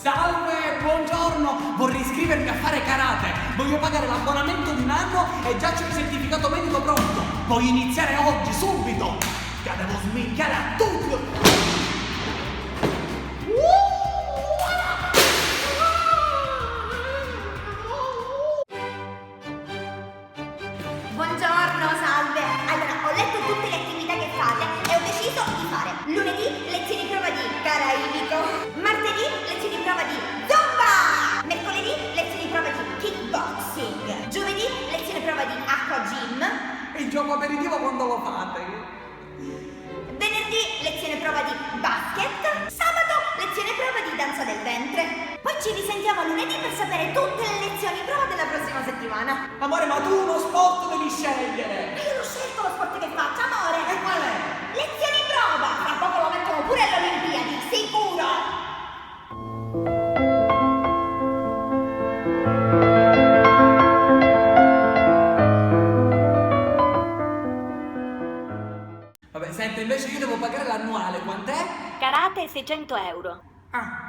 Salve, buongiorno, vorrei iscrivermi a fare karate. Voglio pagare l'abbonamento di un anno e già c'ho il certificato medico pronto. Voglio iniziare oggi, subito. Che devo sminchiare a tutti. Buongiorno, salve. Allora, ho letto tutte le attività che fate e ho deciso di fare lunedì lezioni prova di caraibico, martedì lezioni prova di zumba, mercoledì lezioni prova di kickboxing, giovedì lezione prova di acqua gym, Il gioco aperitivo quando lo fate? venerdì lezione prova di basket, sabato lezione prova di danza del ventre. Poi ci risentiamo lunedì per sapere tutte le lezioni prova della prossima settimana. Amore, ma tu uno sport devi scegliere. Ma io non ho scelto lo sport che faccio, amore. E qual è? Lezioni prova! Tra poco lo mettono pure alle Olimpiadi, sicuro! Vabbè, senti, invece io devo pagare l'annuale, quant'è? Karate 600 euro. Ah,